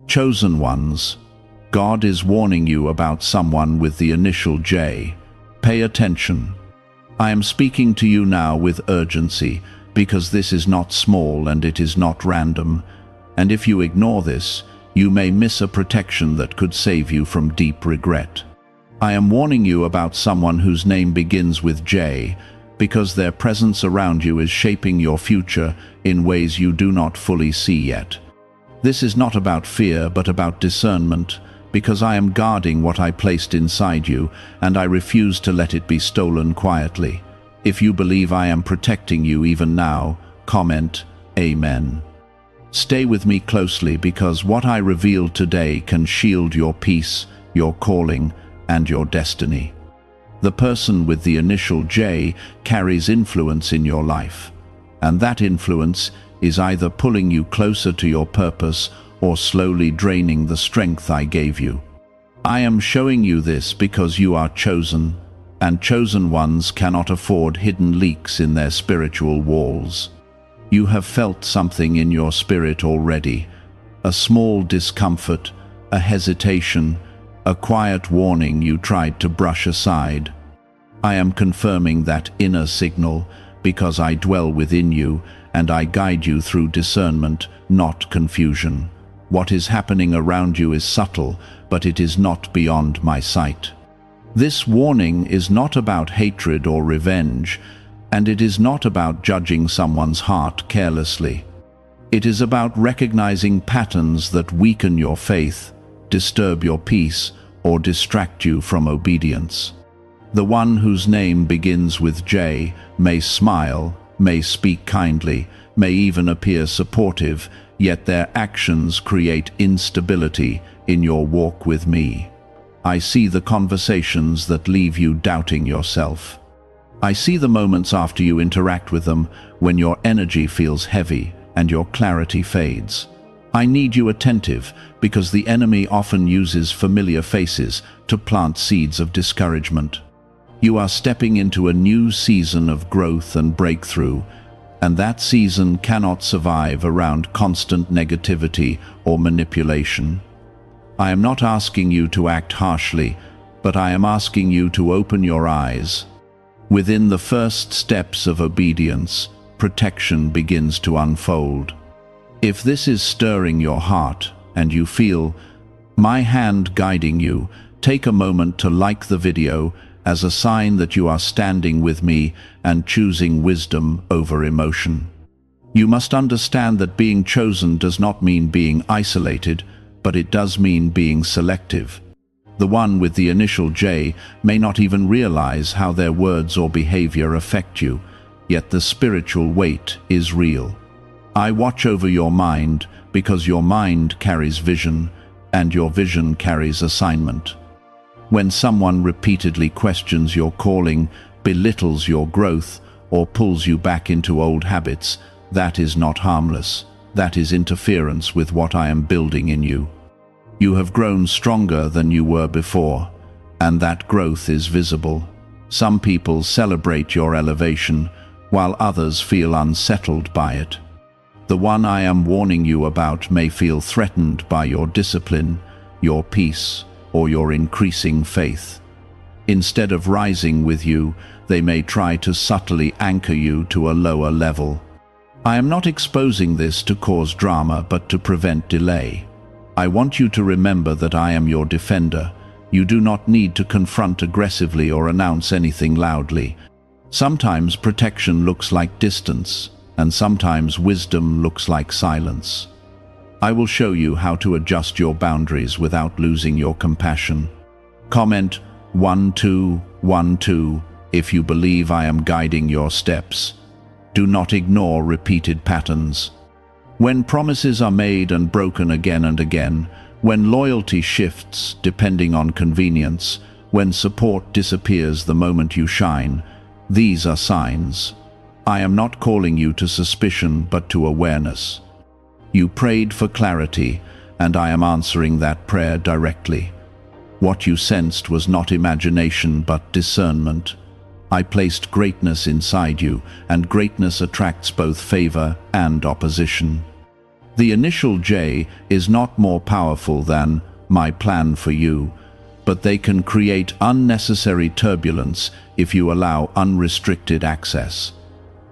Chosen ones, God is warning you about someone with the initial J. Pay attention. I am speaking to you now with urgency, because this is not small and it is not random, and if you ignore this, you may miss a protection that could save you from deep regret. I am warning you about someone whose name begins with J, because their presence around you is shaping your future in ways you do not fully see yet. This is not about fear, but about discernment, because I am guarding what I placed inside you, and I refuse to let it be stolen quietly. If you believe I am protecting you even now, comment, Amen. Stay with me closely, because what I reveal today can shield your peace, your calling, and your destiny. The person with the initial J carries influence in your life, and that influence is either pulling you closer to your purpose or slowly draining the strength I gave you. I am showing you this because you are chosen, and chosen ones cannot afford hidden leaks in their spiritual walls. You have felt something in your spirit already, a small discomfort, a hesitation, a quiet warning you tried to brush aside. I am confirming that inner signal because I dwell within you and I guide you through discernment, not confusion. What is happening around you is subtle, but it is not beyond my sight. This warning is not about hatred or revenge, and it is not about judging someone's heart carelessly. It is about recognizing patterns that weaken your faith, disturb your peace, or distract you from obedience. The one whose name begins with J may smile, may speak kindly, may even appear supportive, yet their actions create instability in your walk with me. I see the conversations that leave you doubting yourself. I see the moments after you interact with them when your energy feels heavy and your clarity fades. I need you attentive because the enemy often uses familiar faces to plant seeds of discouragement. You are stepping into a new season of growth and breakthrough, and that season cannot survive around constant negativity or manipulation. I am not asking you to act harshly, but I am asking you to open your eyes. Within the first steps of obedience, protection begins to unfold. If this is stirring your heart and you feel my hand guiding you, take a moment to like the video as a sign that you are standing with me and choosing wisdom over emotion. You must understand that being chosen does not mean being isolated, but it does mean being selective. The one with the initial J may not even realize how their words or behavior affect you, yet the spiritual weight is real. I watch over your mind because your mind carries vision, and your vision carries assignment. When someone repeatedly questions your calling, belittles your growth, or pulls you back into old habits, that is not harmless. That is interference with what I am building in you. You have grown stronger than you were before, and that growth is visible. Some people celebrate your elevation, while others feel unsettled by it. The one I am warning you about may feel threatened by your discipline, your peace, or your increasing faith. Instead of rising with you, they may try to subtly anchor you to a lower level. I am not exposing this to cause drama, but to prevent delay. I want you to remember that I am your defender. You do not need to confront aggressively or announce anything loudly. Sometimes protection looks like distance, and sometimes wisdom looks like silence. I will show you how to adjust your boundaries without losing your compassion. Comment 1212 if you believe I am guiding your steps. Do not ignore repeated patterns. When promises are made and broken again and again, when loyalty shifts depending on convenience, when support disappears the moment you shine, these are signs. I am not calling you to suspicion but to awareness. You prayed for clarity, and I am answering that prayer directly. What you sensed was not imagination but discernment. I placed greatness inside you, and greatness attracts both favor and opposition. The initial J is not more powerful than my plan for you, but they can create unnecessary turbulence if you allow unrestricted access.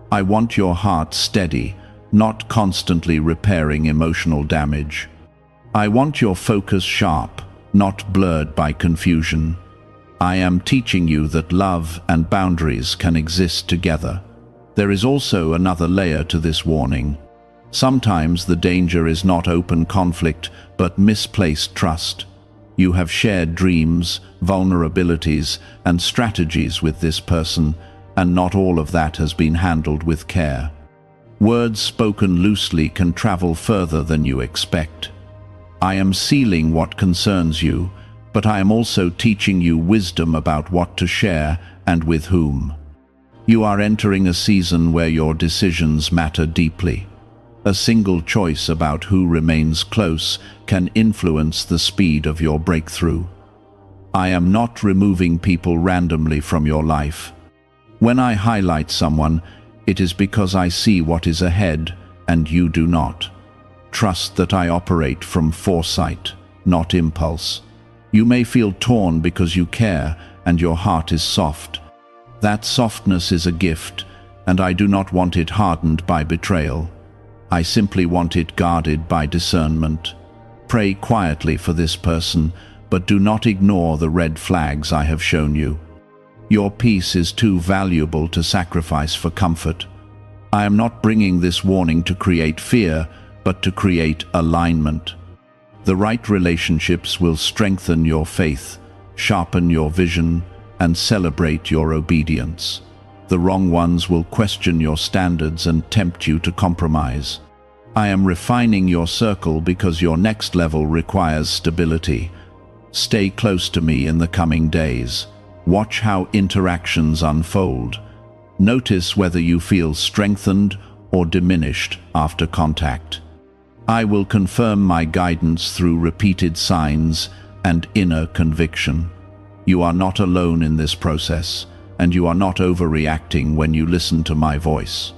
I want your heart steady, not constantly repairing emotional damage. I want your focus sharp, not blurred by confusion. I am teaching you that love and boundaries can exist together. There is also another layer to this warning. Sometimes the danger is not open conflict, but misplaced trust. You have shared dreams, vulnerabilities, and strategies with this person, and not all of that has been handled with care. Words spoken loosely can travel further than you expect. I am sealing what concerns you, but I am also teaching you wisdom about what to share and with whom. You are entering a season where your decisions matter deeply. A single choice about who remains close can influence the speed of your breakthrough. I am not removing people randomly from your life. When I highlight someone, it is because I see what is ahead and you do not. Trust that I operate from foresight, not impulse. You may feel torn because you care and your heart is soft. That softness is a gift, and I do not want it hardened by betrayal. I simply want it guarded by discernment. Pray quietly for this person, but do not ignore the red flags I have shown you. Your peace is too valuable to sacrifice for comfort. I am not bringing this warning to create fear, but to create alignment. The right relationships will strengthen your faith, sharpen your vision, and celebrate your obedience. The wrong ones will question your standards and tempt you to compromise. I am refining your circle because your next level requires stability. Stay close to me in the coming days. Watch how interactions unfold. Notice whether you feel strengthened or diminished after contact. I will confirm my guidance through repeated signs and inner conviction. You are not alone in this process, and you are not overreacting when you listen to my voice.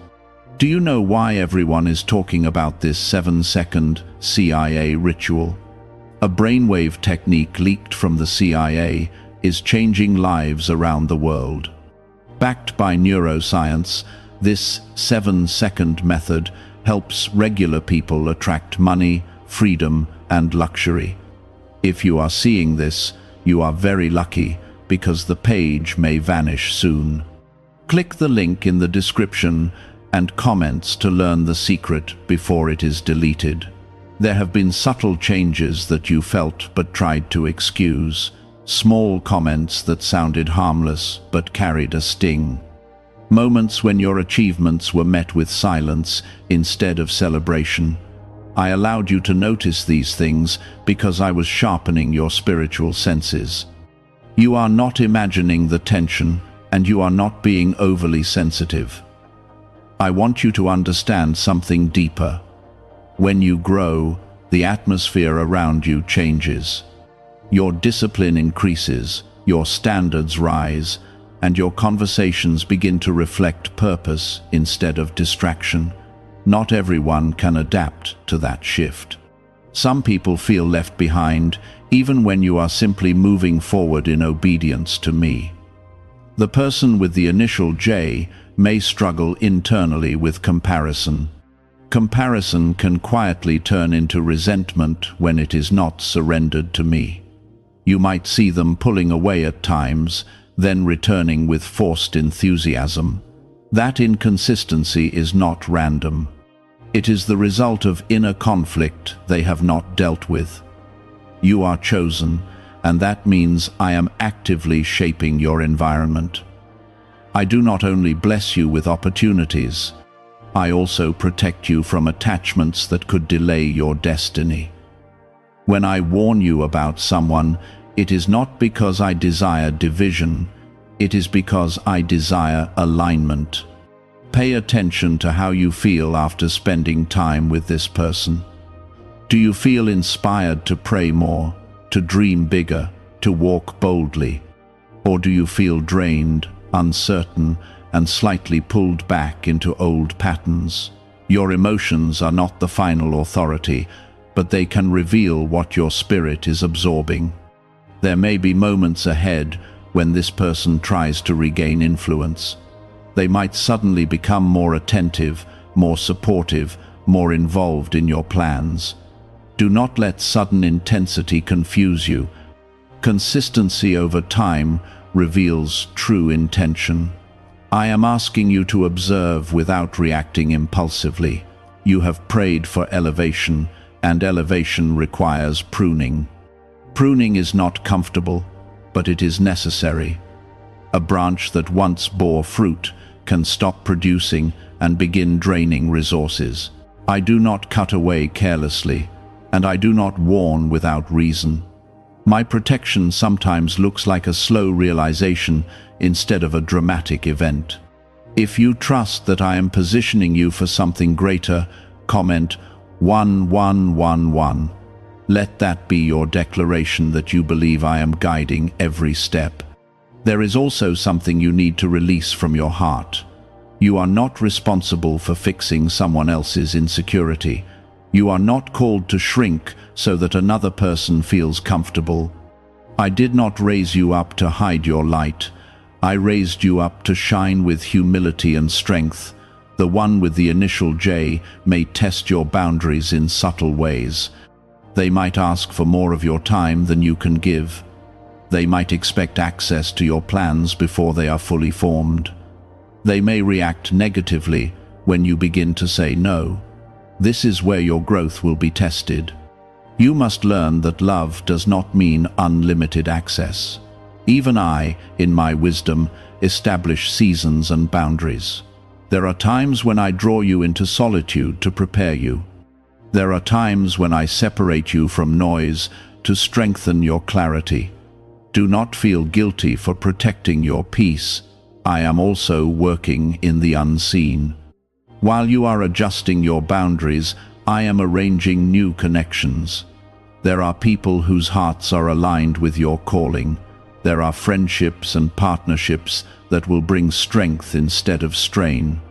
Do you know why everyone is talking about this 7-second CIA ritual? A brainwave technique leaked from the CIA is changing lives around the world. Backed by neuroscience, this 7-second method helps regular people attract money, freedom, and luxury. If you are seeing this, you are very lucky, because the page may vanish soon. Click the link in the description and comments to learn the secret before it is deleted. There have been subtle changes that you felt but tried to excuse. Small comments that sounded harmless but carried a sting. Moments when your achievements were met with silence instead of celebration. I allowed you to notice these things because I was sharpening your spiritual senses. You are not imagining the tension, and you are not being overly sensitive. I want you to understand something deeper. When you grow, the atmosphere around you changes. Your discipline increases, your standards rise, and your conversations begin to reflect purpose instead of distraction. Not everyone can adapt to that shift. Some people feel left behind, even when you are simply moving forward in obedience to me. The person with the initial J may struggle internally with comparison. Comparison can quietly turn into resentment when it is not surrendered to me. You might see them pulling away at times, then returning with forced enthusiasm. That inconsistency is not random. It is the result of inner conflict they have not dealt with. You are chosen, and that means I am actively shaping your environment. I do not only bless you with opportunities, I also protect you from attachments that could delay your destiny. When I warn you about someone, it is not because I desire division, it is because I desire alignment. Pay attention to how you feel after spending time with this person. Do you feel inspired to pray more, to dream bigger, to walk boldly? Or do you feel drained, uncertain, and slightly pulled back into old patterns? Your emotions are not the final authority, but they can reveal what your spirit is absorbing. There may be moments ahead when this person tries to regain influence. They might suddenly become more attentive, more supportive, more involved in your plans. Do not let sudden intensity confuse you. Consistency over time reveals true intention. I am asking you to observe without reacting impulsively. You have prayed for elevation, and elevation requires pruning. Pruning is not comfortable, but it is necessary. A branch that once bore fruit can stop producing and begin draining resources. I do not cut away carelessly, and I do not warn without reason. My protection sometimes looks like a slow realization instead of a dramatic event. If you trust that I am positioning you for something greater, comment 1111. Let that be your declaration that you believe I am guiding every step. There is also something you need to release from your heart. You are not responsible for fixing someone else's insecurity. You are not called to shrink so that another person feels comfortable. I did not raise you up to hide your light. I raised you up to shine with humility and strength. The one with the initial J may test your boundaries in subtle ways. They might ask for more of your time than you can give. They might expect access to your plans before they are fully formed. They may react negatively when you begin to say no. This is where your growth will be tested. You must learn that love does not mean unlimited access. Even I, in my wisdom, establish seasons and boundaries. There are times when I draw you into solitude to prepare you. There are times when I separate you from noise to strengthen your clarity. Do not feel guilty for protecting your peace. I am also working in the unseen. While you are adjusting your boundaries, I am arranging new connections. There are people whose hearts are aligned with your calling. There are friendships and partnerships that will bring strength instead of strain.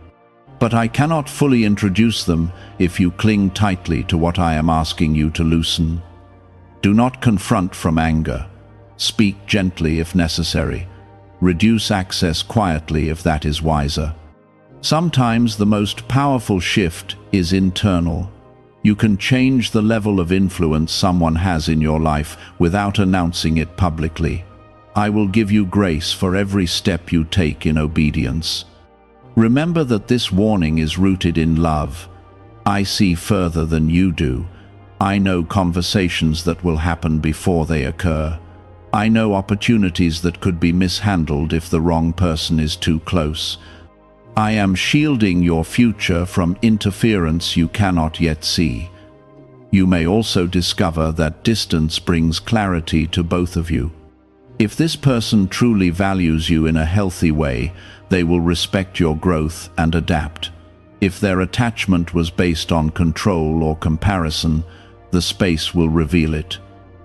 But I cannot fully introduce them if you cling tightly to what I am asking you to loosen. Do not confront from anger. Speak gently if necessary. Reduce access quietly if that is wiser. Sometimes the most powerful shift is internal. You can change the level of influence someone has in your life without announcing it publicly. I will give you grace for every step you take in obedience. Remember that this warning is rooted in love. I see further than you do. I know conversations that will happen before they occur. I know opportunities that could be mishandled if the wrong person is too close. I am shielding your future from interference you cannot yet see. You may also discover that distance brings clarity to both of you. If this person truly values you in a healthy way, they will respect your growth and adapt. If their attachment was based on control or comparison, the space will reveal it.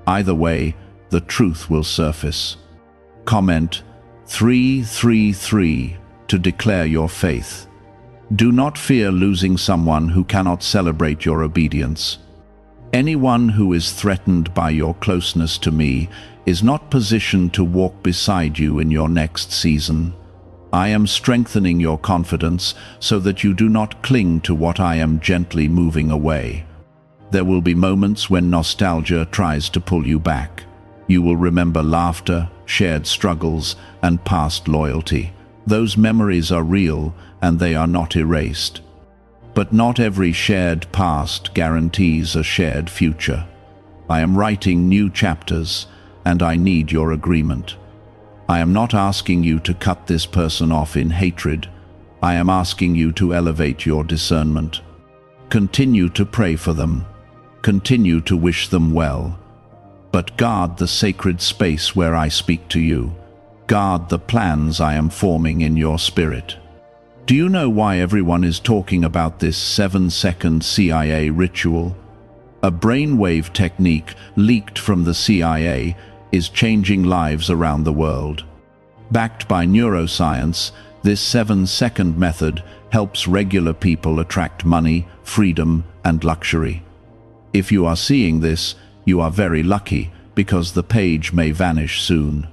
Either way, the truth will surface. Comment 333 to declare your faith. Do not fear losing someone who cannot celebrate your obedience. Anyone who is threatened by your closeness to me is not positioned to walk beside you in your next season. I am strengthening your confidence so that you do not cling to what I am gently moving away. There will be moments when nostalgia tries to pull you back. You will remember laughter, shared struggles, and past loyalty. Those memories are real and they are not erased. But not every shared past guarantees a shared future. I am writing new chapters, and I need your agreement. I am not asking you to cut this person off in hatred. I am asking you to elevate your discernment. Continue to pray for them. Continue to wish them well. But guard the sacred space where I speak to you. Guard the plans I am forming in your spirit. Do you know why everyone is talking about this 7-second CIA ritual? A brainwave technique leaked from the CIA is changing lives around the world. Backed by neuroscience, This 7-second method helps regular people attract money, freedom, and luxury. If you are seeing this, you are very lucky because the page may vanish soon.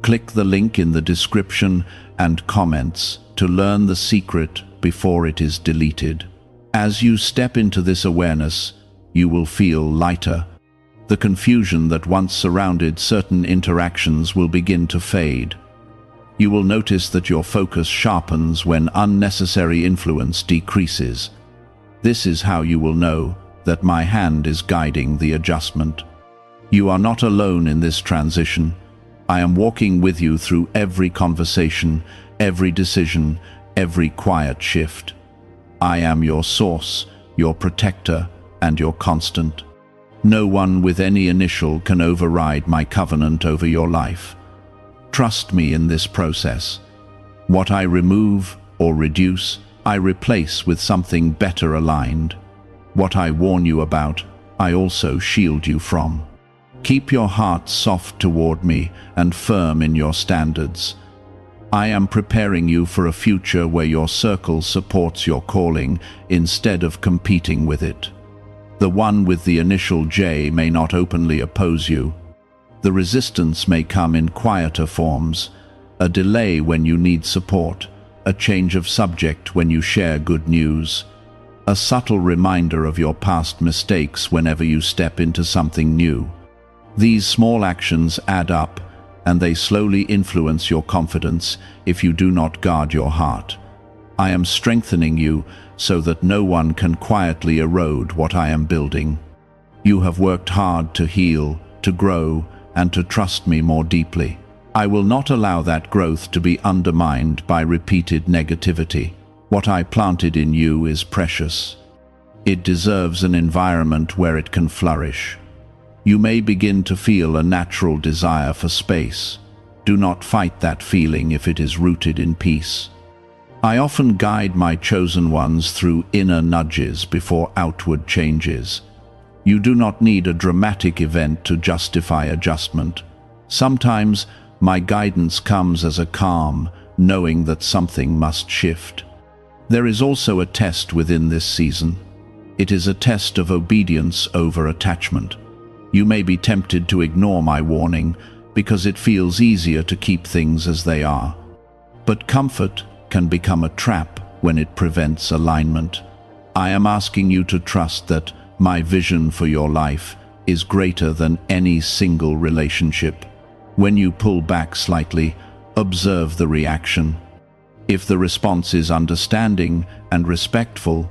Click the link in the description and comments to learn the secret before it is deleted. As you step into this awareness, you will feel lighter. The confusion that once surrounded certain interactions will begin to fade. You will notice that your focus sharpens when unnecessary influence decreases. This is how you will know that my hand is guiding the adjustment. You are not alone in this transition. I am walking with you through every conversation, every decision, every quiet shift. I am your source, your protector, and your constant. No one with any initial can override my covenant over your life. Trust me in this process. What I remove or reduce, I replace with something better aligned. What I warn you about, I also shield you from. Keep your heart soft toward me and firm in your standards. I am preparing you for a future where your circle supports your calling instead of competing with it. The one with the initial J may not openly oppose you. The resistance may come in quieter forms, a delay when you need support, a change of subject when you share good news, a subtle reminder of your past mistakes whenever you step into something new. These small actions add up, and they slowly influence your confidence if you do not guard your heart. I am strengthening you so that no one can quietly erode what I am building. You have worked hard to heal, to grow, and to trust me more deeply. I will not allow that growth to be undermined by repeated negativity. What I planted in you is precious. It deserves an environment where it can flourish. You may begin to feel a natural desire for space. Do not fight that feeling if it is rooted in peace. I often guide my chosen ones through inner nudges before outward changes. You do not need a dramatic event to justify adjustment. Sometimes my guidance comes as a calm, knowing that something must shift. There is also a test within this season. It is a test of obedience over attachment. You may be tempted to ignore my warning because it feels easier to keep things as they are. But comfort can become a trap when it prevents alignment. I am asking you to trust that my vision for your life is greater than any single relationship. When you pull back slightly, observe the reaction. If the response is understanding and respectful,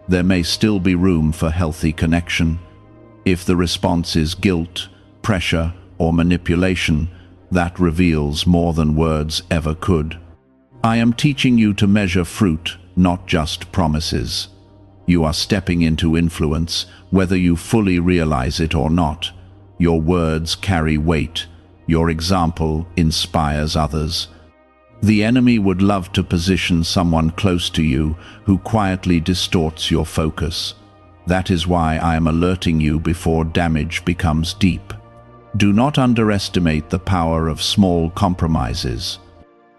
there may still be room for healthy connection. If the response is guilt, pressure, or manipulation, that reveals more than words ever could. I am teaching you to measure fruit, not just promises. You are stepping into influence, whether you fully realize it or not. Your words carry weight. Your example inspires others. The enemy would love to position someone close to you who quietly distorts your focus. That is why I am alerting you before damage becomes deep. Do not underestimate the power of small compromises.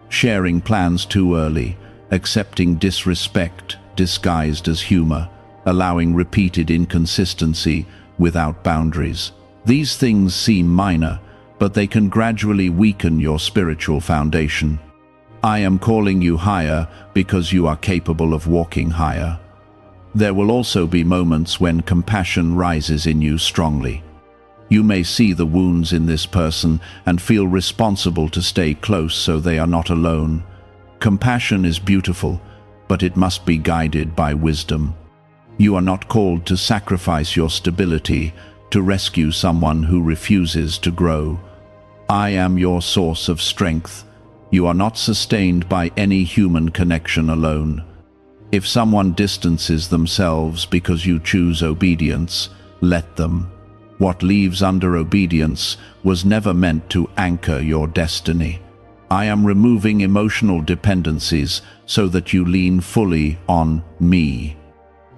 Sharing plans too early, accepting disrespect disguised as humor, allowing repeated inconsistency without boundaries. These things seem minor, but they can gradually weaken your spiritual foundation. I am calling you higher because you are capable of walking higher. There will also be moments when compassion rises in you strongly. You may see the wounds in this person and feel responsible to stay close so they are not alone. Compassion is beautiful, but it must be guided by wisdom. You are not called to sacrifice your stability to rescue someone who refuses to grow. I am your source of strength. You are not sustained by any human connection alone. If someone distances themselves because you choose obedience, let them. What leaves under obedience was never meant to anchor your destiny. I am removing emotional dependencies so that you lean fully on me.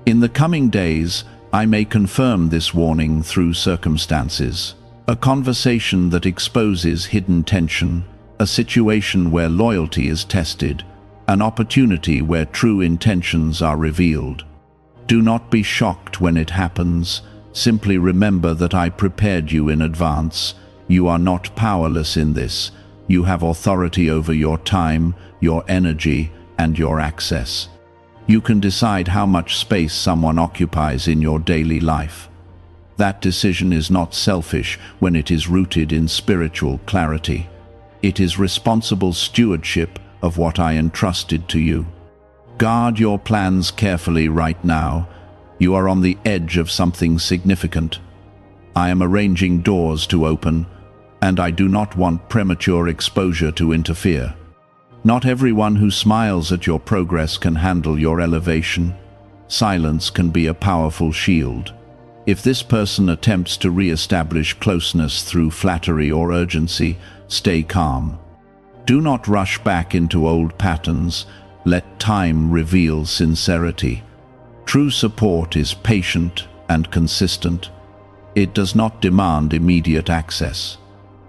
In the coming days, I may confirm this warning through circumstances. A conversation that exposes hidden tension, a situation where loyalty is tested, an opportunity where true intentions are revealed. Do not be shocked when it happens. Simply remember that I prepared you in advance. You are not powerless in this. You have authority over your time, your energy, and your access. You can decide how much space someone occupies in your daily life. That decision is not selfish when it is rooted in spiritual clarity. It is responsible stewardship of what I entrusted to you. Guard your plans carefully right now. You are on the edge of something significant. I am arranging doors to open, and I do not want premature exposure to interfere. Not everyone who smiles at your progress can handle your elevation. Silence can be a powerful shield. If this person attempts to re-establish closeness through flattery or urgency, stay calm. Do not rush back into old patterns. Let time reveal sincerity. True support is patient and consistent. It does not demand immediate access.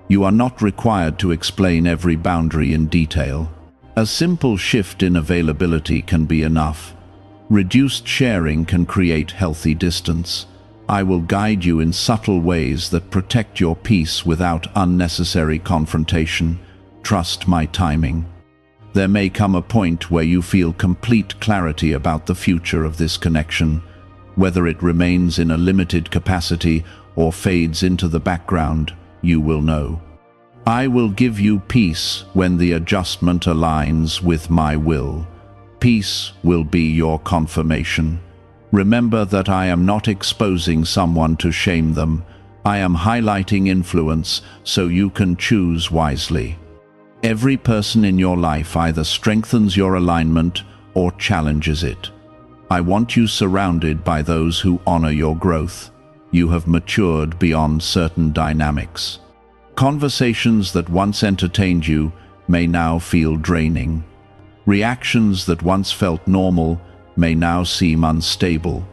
You are not required to explain every boundary in detail. A simple shift in availability can be enough. Reduced sharing can create healthy distance. I will guide you in subtle ways that protect your peace without unnecessary confrontation. Trust my timing. There may come a point where you feel complete clarity about the future of this connection, whether it remains in a limited capacity or fades into the background. You will know. I will give you peace when the adjustment aligns with my will. Peace will be your confirmation. Remember that I am not exposing someone to shame them. I am highlighting influence so you can choose wisely. Every person in your life either strengthens your alignment or challenges it. I want you surrounded by those who honor your growth. You have matured beyond certain dynamics. Conversations that once entertained you may now feel draining. Reactions that once felt normal may now seem unstable.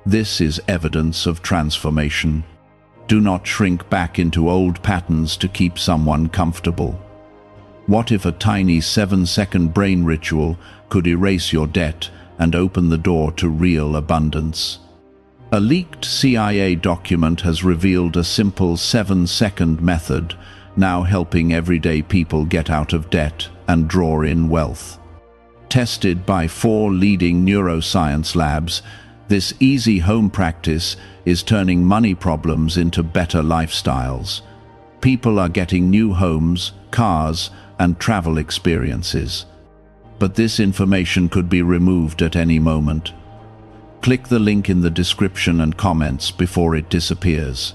This is evidence of transformation. Do not shrink back into old patterns to keep someone comfortable. What if a tiny 7-second brain ritual could erase your debt and open the door to real abundance? A leaked CIA document has revealed a simple 7-second method, now helping everyday people get out of debt and draw in wealth. Tested by 4 leading neuroscience labs, this easy home practice is turning money problems into better lifestyles. People are getting new homes, cars, and travel experiences. But this information could be removed at any moment. Click the link in the description and comments before it disappears.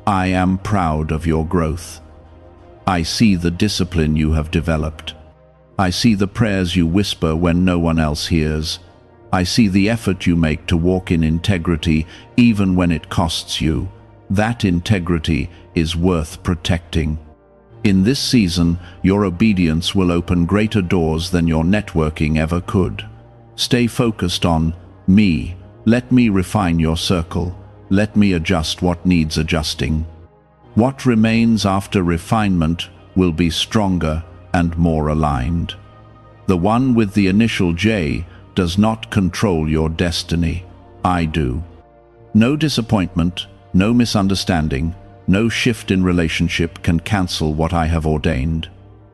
I am proud of your growth. I see the discipline you have developed. I see the prayers you whisper when no one else hears. I see the effort you make to walk in integrity even when it costs you. That integrity is worth protecting. In this season, your obedience will open greater doors than your networking ever could. Stay focused on me. Let me refine your circle. Let me adjust what needs adjusting. What remains after refinement will be stronger and more aligned. The one with the initial J does not control your destiny. I do. No disappointment, no misunderstanding, no shift in relationship can cancel what I have ordained.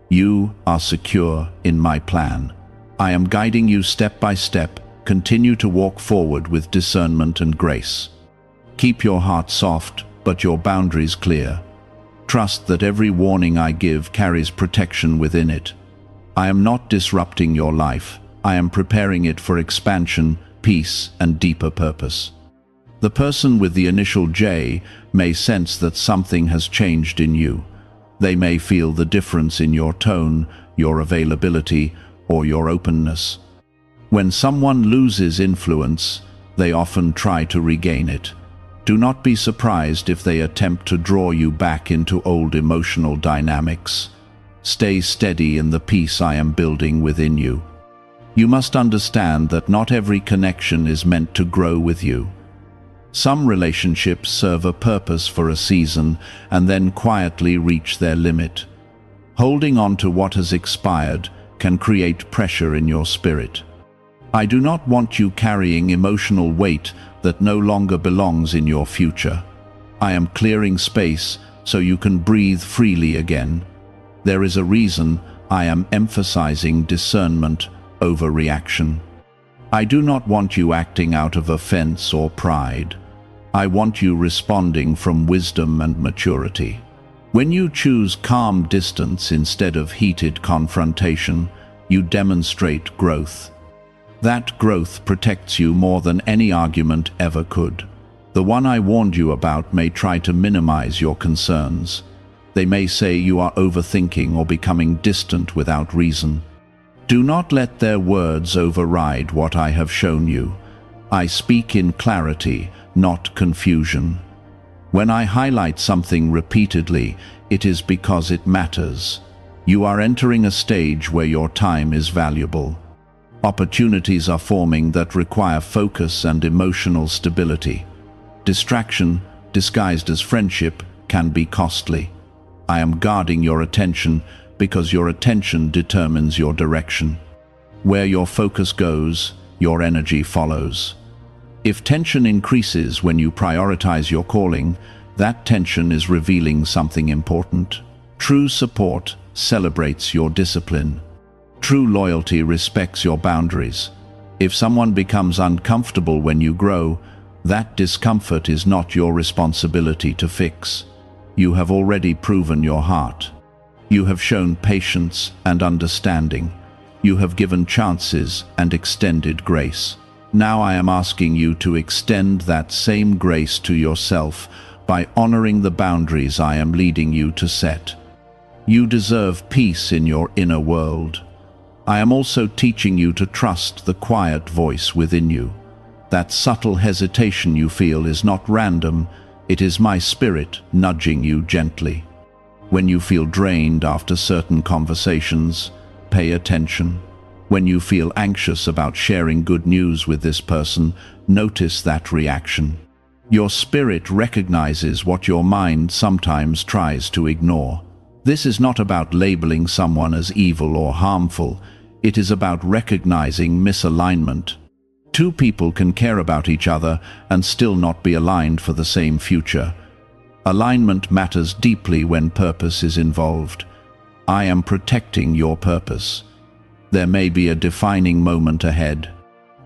You are secure in my plan. I am guiding you step by step. Continue to walk forward with discernment and grace. Keep your heart soft, but your boundaries clear. Trust that every warning I give carries protection within it. I am not disrupting your life. I am preparing it for expansion, peace, and deeper purpose. The person with the initial J may sense that something has changed in you. They may feel the difference in your tone, your availability, or your openness. When someone loses influence, they often try to regain it. Do not be surprised if they attempt to draw you back into old emotional dynamics. Stay steady in the peace I am building within you. You must understand that not every connection is meant to grow with you. Some relationships serve a purpose for a season and then quietly reach their limit. Holding on to what has expired can create pressure in your spirit. I do not want you carrying emotional weight that no longer belongs in your future. I am clearing space so you can breathe freely again. There is a reason I am emphasizing discernment over reaction. I do not want you acting out of offense or pride. I want you responding from wisdom and maturity. When you choose calm distance instead of heated confrontation, you demonstrate growth. That growth protects you more than any argument ever could. The one I warned you about may try to minimize your concerns. They may say you are overthinking or becoming distant without reason. Do not let their words override what I have shown you. I speak in clarity, not confusion. When I highlight something repeatedly, it is because it matters. You are entering a stage where your time is valuable. Opportunities are forming that require focus and emotional stability. Distraction, disguised as friendship, can be costly. I am guarding your attention because your attention determines your direction. Where your focus goes, your energy follows. If tension increases when you prioritize your calling, that tension is revealing something important. True support celebrates your discipline. True loyalty respects your boundaries. If someone becomes uncomfortable when you grow, that discomfort is not your responsibility to fix. You have already proven your heart. You have shown patience and understanding. You have given chances and extended grace. Now I am asking you to extend that same grace to yourself by honoring the boundaries I am leading you to set. You deserve peace in your inner world. I am also teaching you to trust the quiet voice within you. That subtle hesitation you feel is not random, it is my spirit nudging you gently. When you feel drained after certain conversations, pay attention. When you feel anxious about sharing good news with this person, notice that reaction. Your spirit recognizes what your mind sometimes tries to ignore. This is not about labeling someone as evil or harmful. It is about recognizing misalignment. Two people can care about each other and still not be aligned for the same future. Alignment matters deeply when purpose is involved. I am protecting your purpose. There may be a defining moment ahead.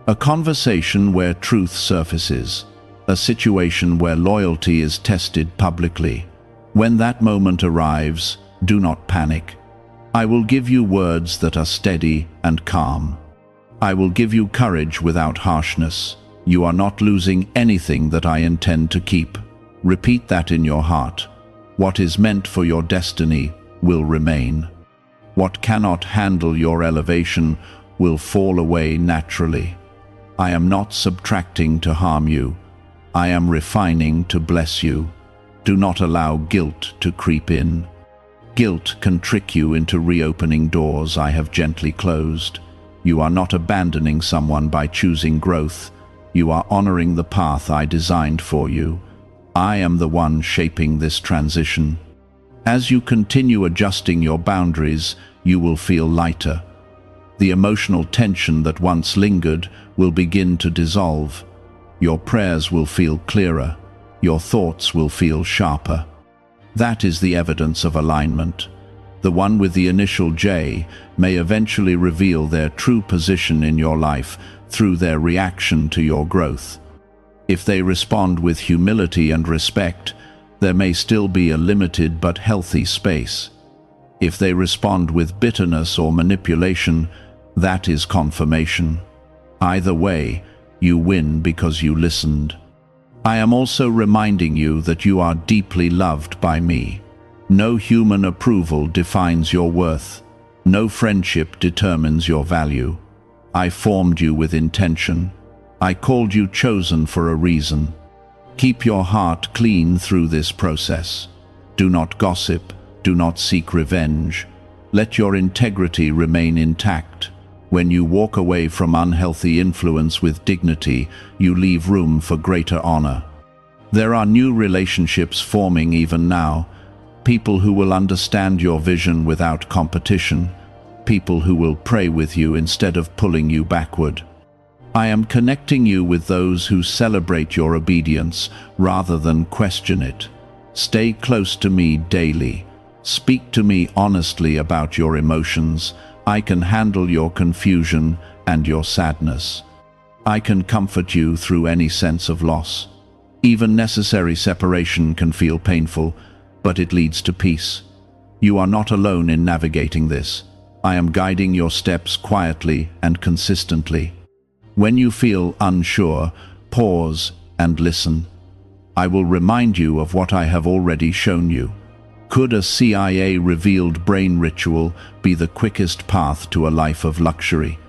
A conversation where truth surfaces. A situation where loyalty is tested publicly. When that moment arrives, do not panic. I will give you words that are steady and calm. I will give you courage without harshness. You are not losing anything that I intend to keep. Repeat that in your heart. What is meant for your destiny will remain. What cannot handle your elevation will fall away naturally. I am not subtracting to harm you. I am refining to bless you. Do not allow guilt to creep in. Guilt can trick you into reopening doors I have gently closed. You are not abandoning someone by choosing growth. You are honoring the path I designed for you. I am the one shaping this transition. As you continue adjusting your boundaries, you will feel lighter. The emotional tension that once lingered will begin to dissolve. Your prayers will feel clearer. Your thoughts will feel sharper. That is the evidence of alignment. The one with the initial J may eventually reveal their true position in your life through their reaction to your growth. If they respond with humility and respect, there may still be a limited but healthy space. If they respond with bitterness or manipulation, that is confirmation. Either way, you win because you listened. I am also reminding you that you are deeply loved by me. No human approval defines your worth. No friendship determines your value. I formed you with intention. I called you chosen for a reason. Keep your heart clean through this process. Do not gossip. Do not seek revenge. Let your integrity remain intact. When you walk away from unhealthy influence with dignity, you leave room for greater honor. There are new relationships forming even now, people who will understand your vision without competition. people who will pray with you instead of pulling you backward. I am connecting you with those who celebrate your obedience rather than question it. Stay close to me daily. Speak to me honestly about your emotions. I can handle your confusion and your sadness. I can comfort you through any sense of loss. Even necessary separation can feel painful, but it leads to peace. You are not alone in navigating this. I am guiding your steps quietly and consistently. When you feel unsure, pause and listen. I will remind you of what I have already shown you. Could a CIA-revealed brain ritual be the quickest path to a life of luxury?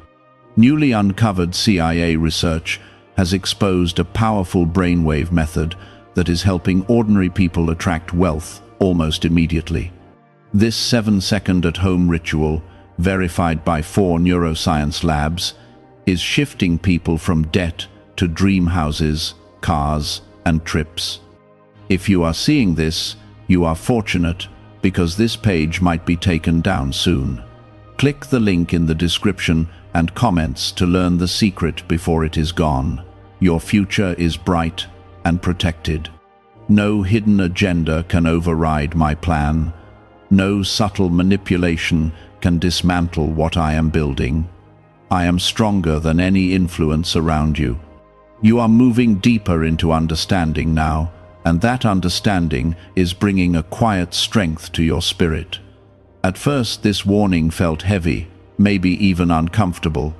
Newly uncovered CIA research has exposed a powerful brainwave method that is helping ordinary people attract wealth almost immediately. This 7-second at-home ritual, verified by 4 neuroscience labs, is shifting people from debt to dream houses, cars, and trips. If you are seeing this, you are fortunate, because this page might be taken down soon. Click the link in the description and comments to learn the secret before it is gone. Your future is bright and protected. No hidden agenda can override my plan. No subtle manipulation can dismantle what I am building. I am stronger than any influence around you. You are moving deeper into understanding now, and that understanding is bringing a quiet strength to your spirit. At first, this warning felt heavy, maybe even uncomfortable.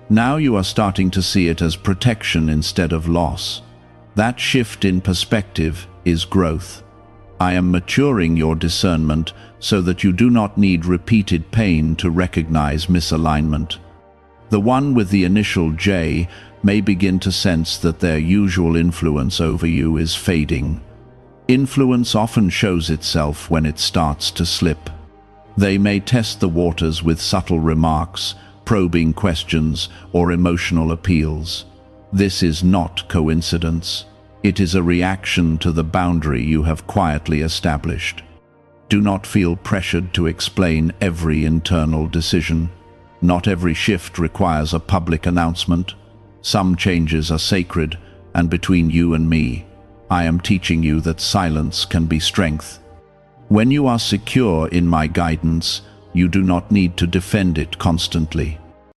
Now you are starting to see it as protection instead of loss. That shift in perspective is growth. I am maturing your discernment so that you do not need repeated pain to recognize misalignment. The one with the initial J may begin to sense that their usual influence over you is fading. Influence often shows itself when it starts to slip. They may test the waters with subtle remarks, probing questions, or emotional appeals. This is not coincidence. It is a reaction to the boundary you have quietly established. Do not feel pressured to explain every internal decision. Not every shift requires a public announcement. Some changes are sacred and between you and me. I am teaching you that silence can be strength. When you are secure in my guidance, you do not need to defend it constantly.